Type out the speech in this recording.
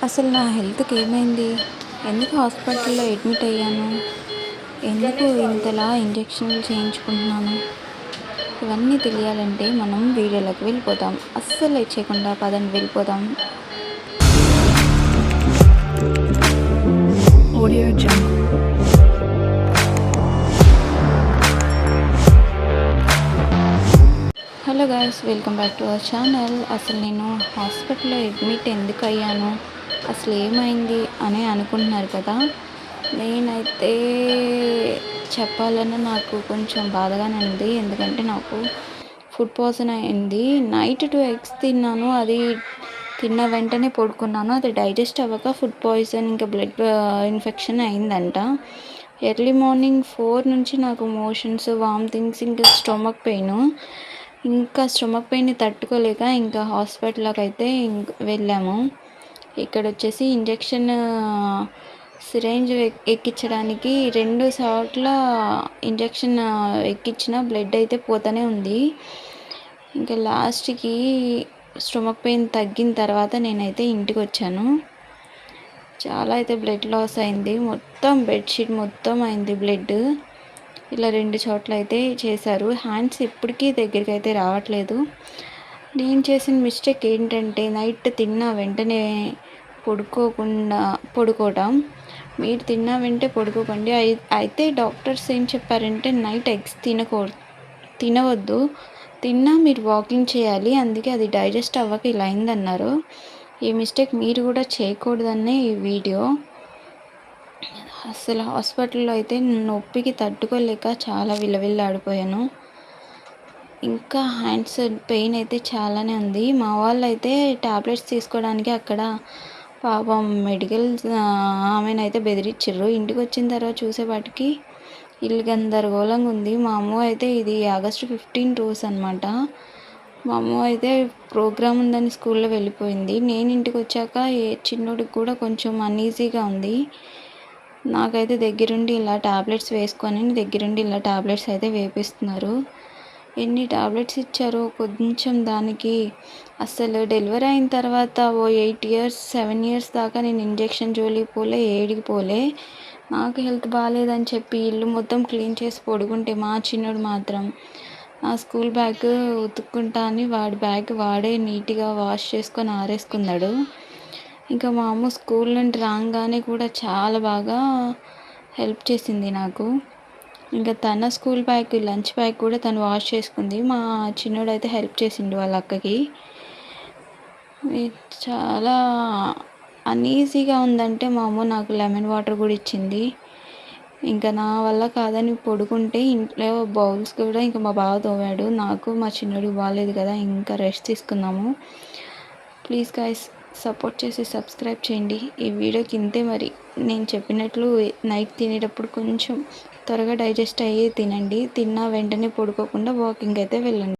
అసలు నా హెల్త్‌కి ఏమైంది? ఎందుకు హాస్పిటల్‌లో అడ్మిట్ అయ్యాను? ఎందుకు ఇంతలా ఇంజెక్షన్‌లు చేయించుకుంటున్నాను? ఇవన్నీ తెలియాలంటే మనం వీడియోలోకి వెళ్ళిపోదాం. అస్సలు లేట్ చేయకుండా పదండి వెళ్ళిపోదాం. Audio junk. Hello guys, welcome back to our channel. అసలు నేను హాస్పిటల్లో అడ్మిట్ ఎందుకు అయ్యాను, అసలు ఏమైంది అని అనుకుంటున్నారు కదా. నేనైతే చెప్పాలన్నా నాకు కొంచెం బాధగానే ఉంది. ఎందుకంటే నాకు ఫుడ్ పాయిజన్ అయింది. నైట్ 2 ఎగ్స్ తిన్నాను. అది తిన్న వెంటనే పడుకున్నాను. అది డైజెస్ట్ అవ్వక ఫుడ్ పాయిజన్ ఇంకా బ్లడ్ ఇన్ఫెక్షన్ అయిందంట. ఎర్లీ మార్నింగ్ 4 నుంచి నాకు మోషన్స్, వామిటింగ్స్, ఇంకా స్టొమక్ పెయిన్ తట్టుకోలేక ఇంకా హాస్పిటల్కి అయితే వెళ్ళాము. ఇక్కడ వచ్చేసి ఇంజెక్షన్ సిరేంజ్ ఎక్కించడానికి 2 సార్ల ఇంజెక్షన్ ఎక్కించిన బ్లడ్ అయితే పోతూనే ఉంది. ఇంకా లాస్ట్కి స్టొమక్ పెయిన్ తగ్గిన తర్వాత నేనైతే ఇంటికి వచ్చాను. చాలా అయితే బ్లడ్ లాస్ అయింది. మొత్తం బెడ్షీట్ మొత్తం అయింది బ్లడ్. ఇలా 2 చోట్ల అయితే చేశారు. హ్యాండ్స్ ఇప్పటికీ దగ్గరికి అయితే రావట్లేదు. నేను చేసిన మిస్టేక్ ఏంటంటే నైట్ తిన్న వెంటనే పడుకోవటం. మీరు తిన్న వెంటనే పడుకోకండి. అయితే డాక్టర్స్ ఏం చెప్పారంటే నైట్ ఎగ్స్ తినవద్దు, తిన్నా మీరు వాకింగ్ చేయాలి, అందుకే అది డైజెస్ట్ అవ్వక ఇలా అయిందన్నారు. ఈ మిస్టేక్ మీరు కూడా చేయకూడదనే ఈ వీడియో. అసలు హాస్పిటల్లో అయితే నొప్పికి తట్టుకోలేక చాలా విలవిల్లాడిపోయాను. ఇంకా హ్యాండ్స్ పెయిన్ అయితే చాలానే ఉంది. మా వాళ్ళు అయితే టాబ్లెట్స్ తీసుకోవడానికి అక్కడ పాపం మెడికల్ ఆమెనైతే బెదిరించారు. ఇంటికి వచ్చిన తర్వాత చూసేపాటికి ఇల్లు గందరగోళంగా ఉంది. మా అమ్మ అయితే ఇది ఆగస్టు 15 రోజు అనమాట. మా అమ్మ అయితే ప్రోగ్రామ్ ఉందని స్కూల్లో వెళ్ళిపోయింది. నేను ఇంటికి వచ్చాక చిన్నోడికి కూడా కొంచెం అన్ఈజీగా ఉంది. నాకైతే దగ్గరుండి ఇలా టాబ్లెట్స్ అయితే వేపిస్తున్నారు. ఎన్ని టాబ్లెట్స్ ఇచ్చారో కొంచెం దానికి. అసలు డెలివరీ అయిన తర్వాత ఓ 8 ఇయర్స్ 7 ఇయర్స్ దాకా నేను ఇంజెక్షన్ జోలికి పోలే, ఏడికి పోలే. నాకు హెల్త్ బాగాలేదని చెప్పి ఇల్లు మొత్తం క్లీన్ చేసి పడుకుంటే మా చిన్నోడు మాత్రం నా స్కూల్ బ్యాగ్ ఉతుక్కుంటా అని వాడి బ్యాగ్ వాడే నీట్గా వాష్ చేసుకొని ఆరేసుకున్నాడు. ఇంకా మా అమ్మ స్కూల్ నుండి రాగానే కూడా చాలా బాగా హెల్ప్ చేసింది నాకు. ఇంకా తన స్కూల్ బ్యాగ్, లంచ్ బ్యాగ్ కూడా తను వాష్ చేసుకుంది. మా చిన్నోడు అయితే హెల్ప్ చేసిండు వాళ్ళ అక్కకి. చాలా అన్ఈజీగా ఉందంటే మా అమ్మ నాకు లెమన్ వాటర్ కూడా ఇచ్చింది. ఇంకా నా వల్ల కాదని పడుకుంటే ఇంట్లో బౌల్స్ కూడా ఇంకా మా బావ తోమాడు. నాకు మా చిన్నోడికి బాగాలేదు కదా, ఇంకా రెస్ట్ తీసుకున్నాము. ప్లీజ్ గైస్, సపోర్ట్ చేసి సబ్స్క్రైబ్ చేయండి. ఈ వీడియోకి ఇంతే. మరి నేను చెప్పినట్లు నైట్ తినేటప్పుడు కొంచెం త్వరగా డైజెస్ట్ అయ్యి తినండి. తిన్నా వెంటనే పడుకోకుండా వాకింగ్ అయితే వెళ్ళండి.